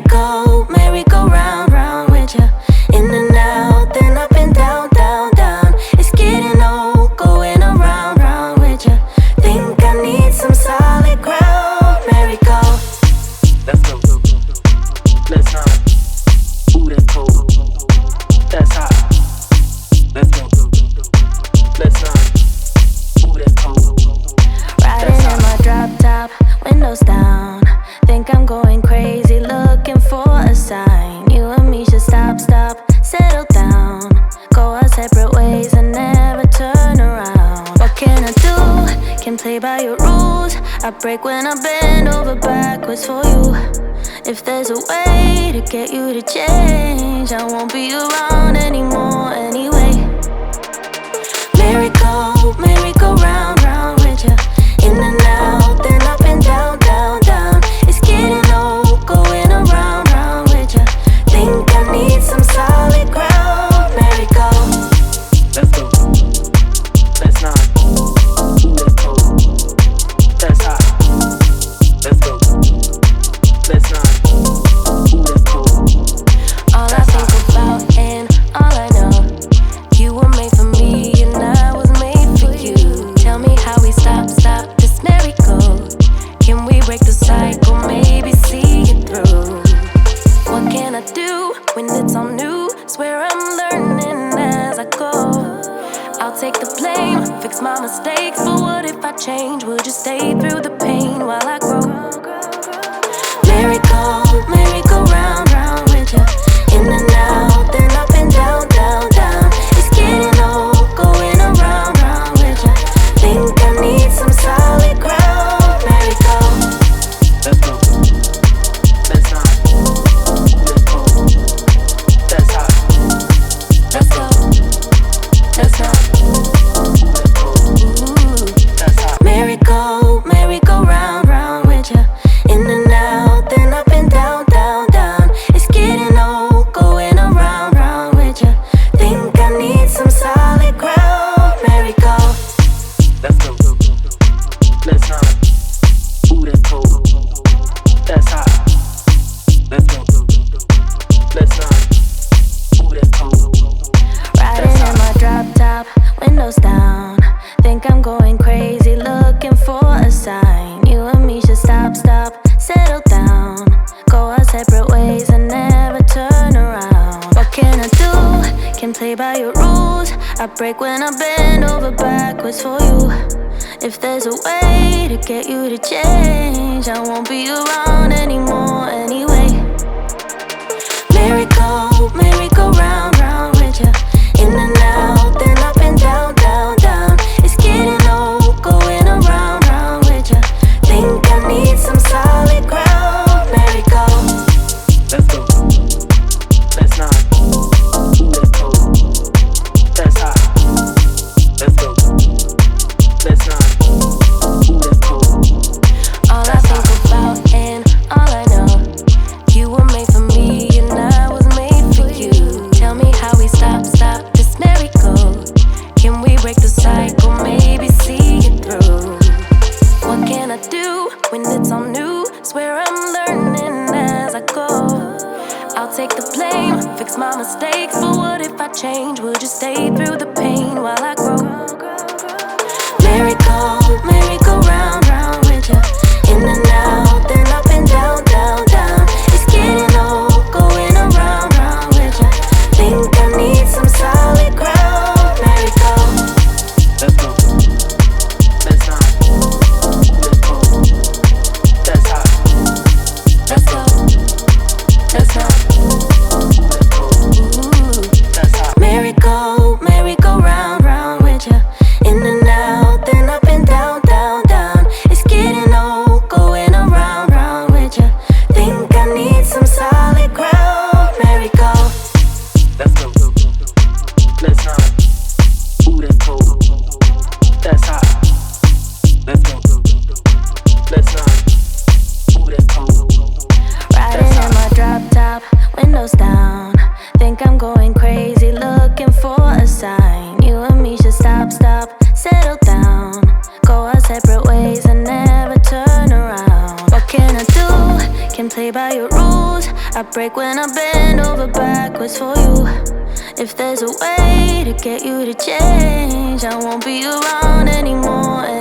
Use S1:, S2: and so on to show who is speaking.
S1: Merry-go, merry-go-round, round with ya. In and out, then up and down, down, down. It's getting old, going around, round with ya. Think I need some solid ground. Merry-go.
S2: Let's go. Let's not. Ooh, that's cold. That's hot. Let's go. Let's not. Ooh, that's cold.
S1: Riding in my drop top, windows down. Think I'm going crazy, looking for a sign. You and me should stop, settle down. Go our separate ways and never turn around. What can I do? Can play by your rules. I break when I bend over backwards for you. If there's a way to get you to change, I won't be around anymore anyway. Merry-go, merry-go-round, round with ya. In and out, then up and down, down, down. It's getting old, going around, round with ya. Think I need some solid ground. Merry-go.
S2: Let's go. Let's not. Ooh, that's cold. That's hot. Let's go. Let's not. Ooh, that's cold.
S1: All I think about and all I know, you were made for me and I was made for you. Tell me how we stop this merry-go. Can we break the cycle, maybe see it through? What can I do when it's all new? Swear I'm learning as I go. I'll take the blame, fix my mistakes. But what if I change? Would you stay through the pain while I grow? Merry-go, merry-go-round, round with ya. In and out, then up and down, down, down. It's getting old, going around, round with ya. Think I need some solid ground. Merry-go.
S2: Let's go. Let's not. Ooh, that's cold. That's hot.
S1: Let's go. Let's not.
S2: Ooh, that's cold.
S1: Ooh.
S2: That's hot.
S1: Merry-go, merry-go-round, round with ya. In and out, then up and down, down, down. It's getting old, going around, round with ya. Think I need some solid ground. Merry-go.
S2: Let's go. Let's not. Ooh, that's cold. That's hot. Let's go. Let's not. Ooh, that's cold.
S1: Riding in my drop top, windows down. Think I'm going crazy, looking for a sign. You and me should stop, settle down. Go our separate ways and never turn around. What can I do? Can play by your rules. I break when I bend over backwards for you. If there's a way to get you to change, I won't be around anymore anyway. Merry-go, merry-go-round, round with ya. In and out, then up and down, down. It's getting old, going around, round with ya. Think I need some solid ground. Merry-go.
S2: Let's go.
S1: What can I do? Can play by your rules. I break when I bend over backwards for you. If there's a way to get you to change, I won't be around anymore anyway. Merry-go, merry-go-round, round with ya. In and out, then up and down, down, down. It's getting old, going around, round with ya. Think I need some solid ground. Merry-go.
S2: Let's go. Let's not. Ooh, that's cold. That's hot. Let's go. Let's not. Ooh, that's cold.
S1: All I think about and all I know, you were made for me and I was made for you. Tell me how we stop this merry-go. Can we break the cycle, maybe see it through? What can I do when it's all new? Swear I'm learning as I go. I'll take the blame, fix my mistakes. But what if I change? Would you stay through the pain while I grow? Merry-go, merry-go-round, round with ya. In and out, then up and down, down, down. It's getting old, going around, round with ya. Think I need some solid ground. Merry-go.
S2: Let's go. Let's not. Ooh, that's cold. That's hot.
S1: Let's go. Let's not.
S2: Ooh, that's cold.
S1: Ooh.
S2: That's hot.
S1: Merry-go, merry-go-round, round with ya. In and out, then up and down, down, down. It's getting old, going around, round with ya. Think I need some solid ground. Merry-go.
S2: Let's go. Let's not. Ooh, that's cold. That's hot. Let's go. Let's not. Ooh, that's cold.
S1: Riding in my drop top, windows down. Think I'm going crazy, looking for a sign. You and me should stop, settle down. Go our separate ways and never turn around. What can I do? Can play by your rules. rules. I break when I bend over backwards for you. If there's a way to get you to change, I won't be around anymore.